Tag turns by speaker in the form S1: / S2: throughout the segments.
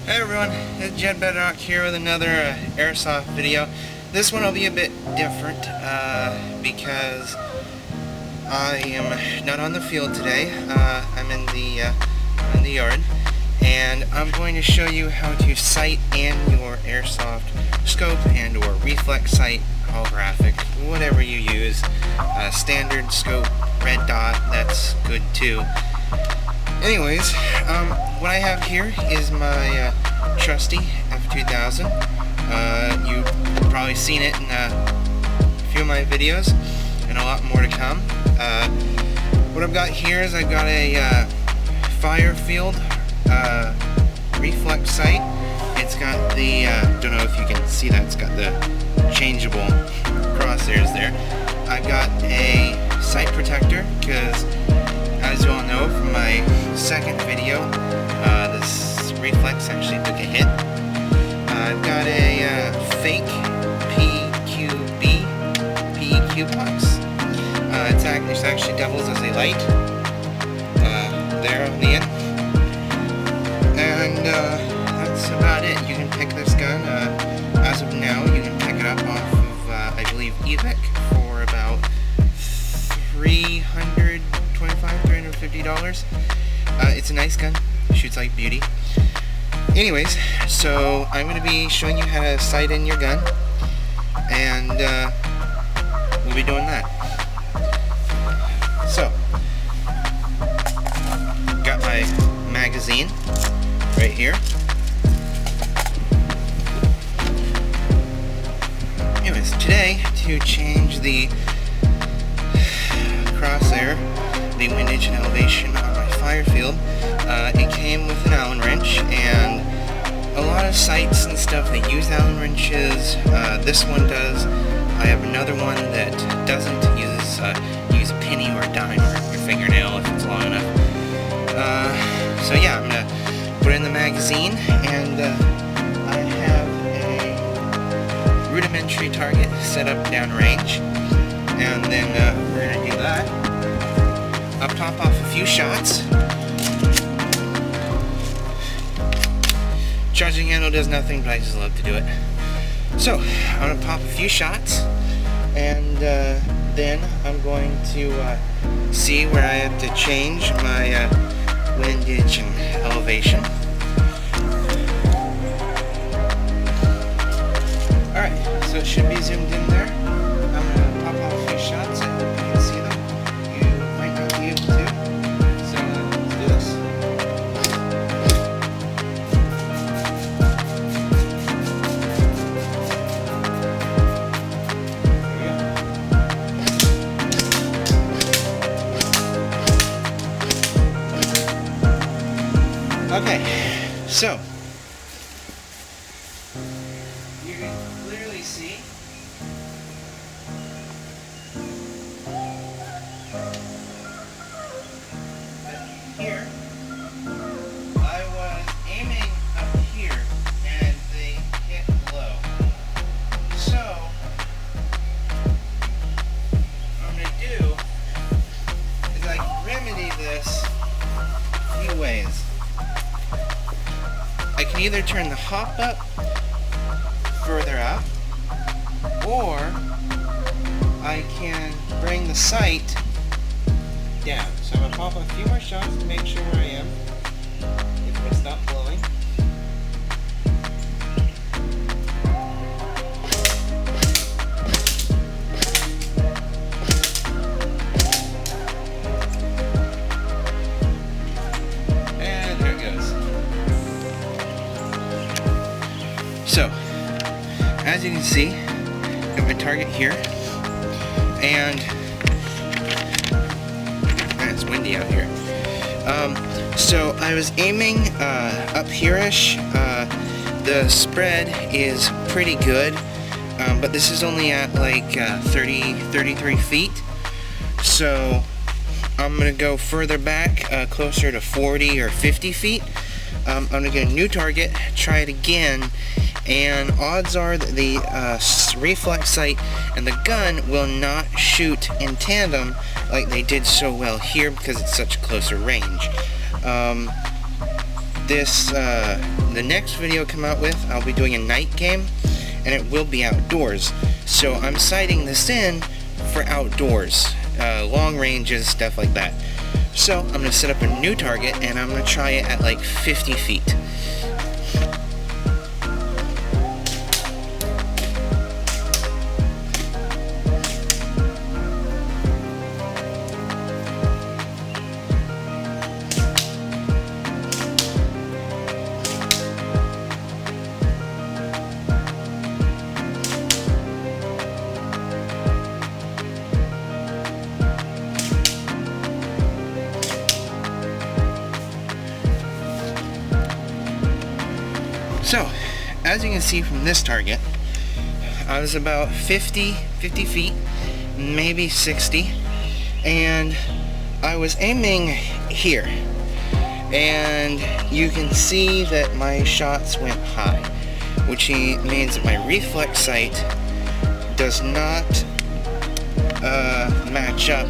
S1: Hey everyone, it's JedBedrock here with another airsoft video. This one will be a bit different because I am not on the field today. I'm in the yard, and I'm going to show you how to sight in your airsoft scope and or reflex sight, holographic, whatever you use. Standard scope, red dot, that's good too. Anyways, what I have here is my trusty F2000. You've probably seen it in a few of my videos, and a lot more to come. What I've got here is I've got a fire field reflex sight. It's got the, don't know if you can see that, it's got the changeable crosshairs there. I've got a sight protector, because as you all know from my second video, this reflex actually took a hit. I've got a fake PEQ box. It actually doubles as a light there on the end. And that's about it. You can pick this gun. As of now, you can pick it up off of, I believe, eBay for about $350. It's a nice gun, shoots like beauty. Anyways, so I'm going to be showing you how to sight in your gun, and we'll be doing that. So, got my magazine right here. Anyways, today, to change the crosshair, the windage and elevation on my fire field, it came with an Allen wrench, and a lot of sights and stuff they use Allen wrenches. This one does. I have another one that doesn't use a penny or a dime or your fingernail if it's long enough. So yeah, I'm gonna put it in the magazine, and I have a rudimentary target set up downrange, and then we're gonna do that. I'll pop off a few shots. Charging handle does nothing, but I just love to do it. So, I'm going to pop a few shots, and then I'm going to see where I have to change my windage and elevation. Alright, so it should be zoomed in there. I'm going to pop off a few shots. I hope you can see them. You might not be able to. So, let's do this. Okay, so you can clearly see that here I was aiming up here and they hit low. So what I'm going to do is I can remedy this a few ways. I can either turn the hop up further up, or I can bring the sight down. So I'm going to pop a few more shots to make sure where I am, if it's not blowing. And there it goes. So, as you can see, I have my target here, and it's windy out here. So I was aiming up here-ish. The spread is pretty good, but this is only at like 33 feet. So I'm going to go further back, closer to 40 or 50 feet. I'm going to get a new target, try it again, and odds are that the reflex sight and the gun will not shoot in tandem like they did so well here because it's such a closer range. the next video I come out with, I'll be doing a night game, and it will be outdoors. So I'm sighting this in for outdoors, long ranges, stuff like that. So I'm going to set up a new target, and I'm going to try it at like 50 feet. So, as you can see from this target, I was about 50 feet, maybe 60, and I was aiming here. And you can see that my shots went high, which means that my reflex sight does not match up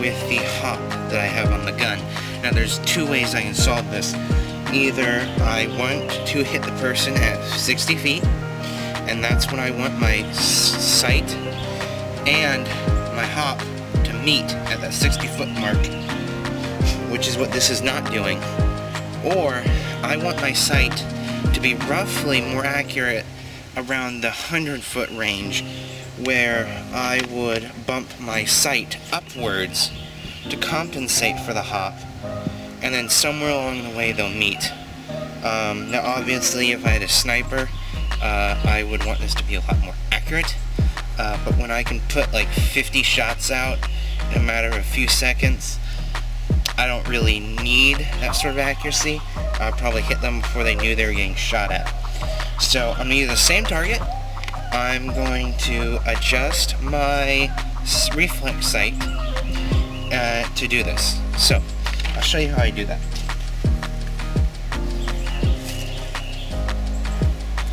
S1: with the hop that I have on the gun. Now there's two ways I can solve this. Either I want to hit the person at 60 feet, and that's when I want my sight and my hop to meet at that 60-foot mark, which is what this is not doing. Or I want my sight to be roughly more accurate around the 100-foot range, where I would bump my sight upwards to compensate for the hop, and then somewhere along the way they'll meet. Now obviously if I had a sniper, I would want this to be a lot more accurate, but when I can put like 50 shots out in a matter of a few seconds, I don't really need that sort of accuracy. I'll probably hit them before they knew they were getting shot at. So I'm going to use the same target. I'm going to adjust my reflex sight to do this. So I'll show you how I do that.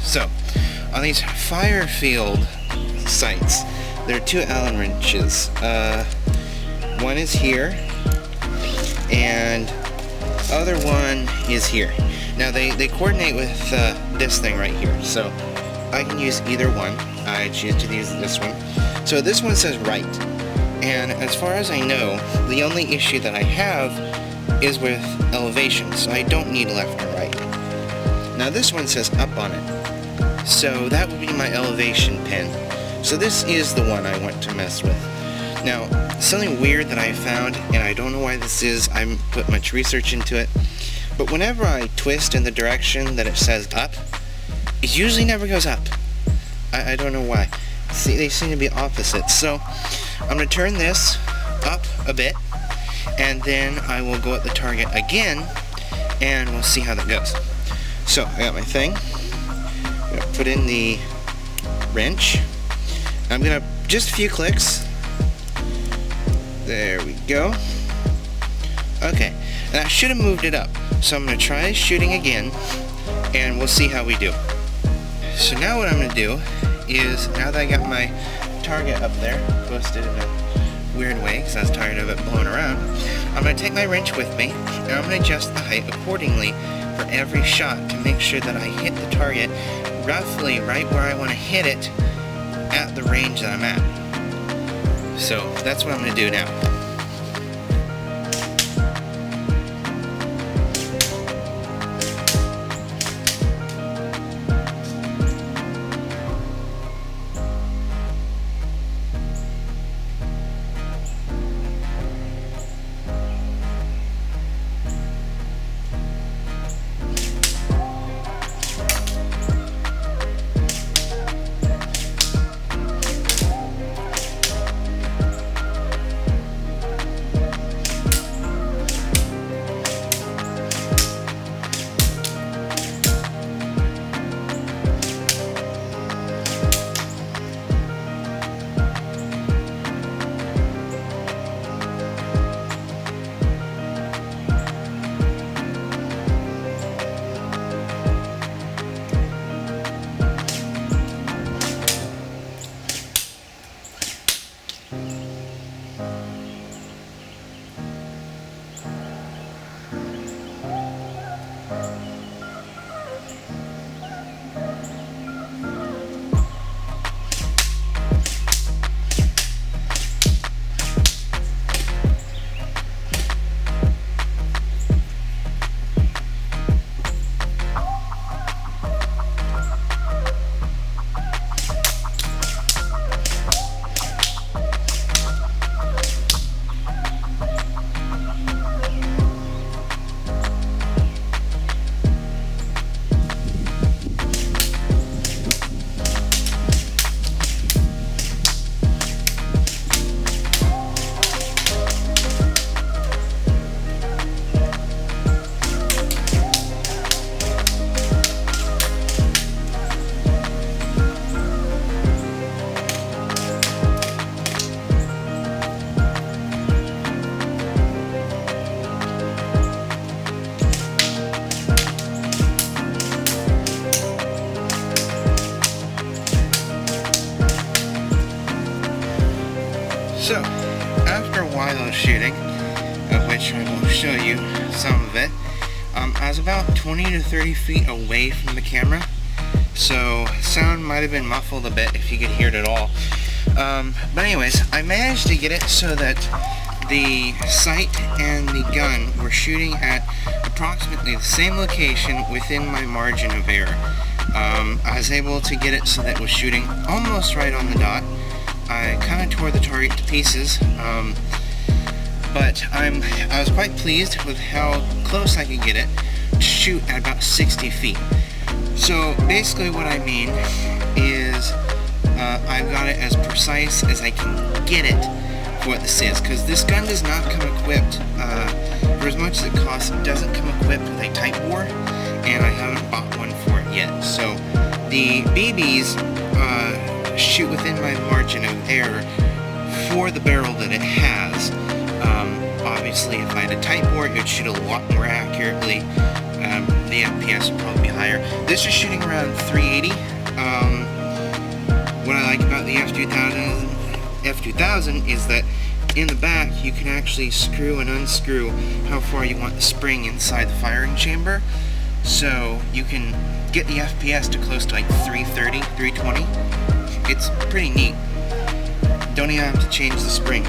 S1: So, on these fire field sights, there are two Allen wrenches. One is here, and other one is here. Now they coordinate with this thing right here, so I can use either one. I choose to use this one. So this one says right, and as far as I know, the only issue that I have is with elevation, so I don't need left or right. Now this one says up on it, so that would be my elevation pin. So this is the one I want to mess with. Now, something weird that I found, and I don't know why this is, I haven't put much research into it, but whenever I twist in the direction that it says up, it usually never goes up. I don't know why. See, they seem to be opposite. So I'm going to turn this up a bit, and then I will go at the target again, and we'll see how that goes. So I got my thing. I'm going to put in the wrench. I'm going to, just a few clicks. There we go. Okay, and I should have moved it up. So I'm going to try shooting again, and we'll see how we do. So now what I'm going to do is, now that I got my target up there, posted in a weird way because I was tired of it blowing around, I'm going to take my wrench with me, and I'm going to adjust the height accordingly for every shot to make sure that I hit the target roughly right where I want to hit it at the range that I'm at. So that's what I'm going to do now. shooting, of which I will show you some of it. I was about 20 to 30 feet away from the camera, so sound might have been muffled a bit if you could hear it at all. But anyways, I managed to get it so that the sight and the gun were shooting at approximately the same location within my margin of error. I was able to get it so that it was shooting almost right on the dot. I kind of tore the target to pieces, but I was quite pleased with how close I could get it to shoot at about 60 feet. So basically what I mean is I've got it as precise as I can get it for what this is, because this gun does not come equipped, for as much as it costs, it doesn't come equipped with a type bore, and I haven't bought one for it yet. So the BBs shoot within my margin of error for the barrel that it has. Obviously, if I had a type bore, it would shoot a lot more accurately. The FPS would probably be higher. This is shooting around 380. What I like about the F2000 is that in the back you can actually screw and unscrew how far you want the spring inside the firing chamber, so you can get the FPS to close to like 330, 320. It's pretty neat. Don't even have to change the spring.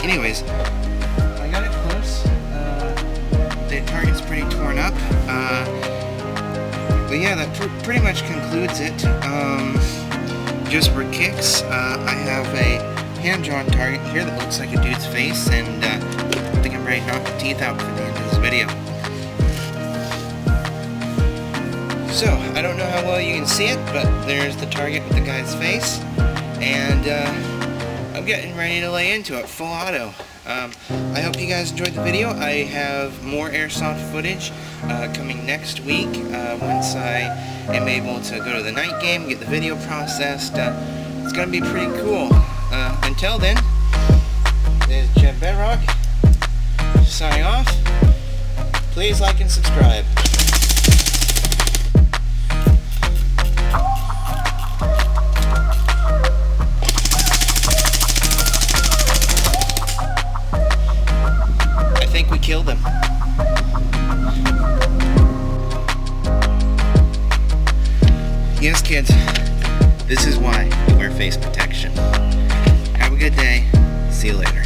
S1: Anyways, I got it close. The target's pretty torn up. But yeah, that pretty much concludes it. Just for kicks, I have a hand-drawn target here that looks like a dude's face, and I think I'm ready to knock the teeth out for the end of this video. So, I don't know how well you can see it, but there's the target with the guy's face, and I'm getting ready to lay into it, full auto. I hope you guys enjoyed the video. I have more airsoft footage coming next week once I am able to go to the night game, get the video processed. It's going to be pretty cool. Until then, this is JedBedrock signing off. Please like and subscribe. I think we killed him. Yes, kids, this is why we wear face protection. Have a good day. See you later.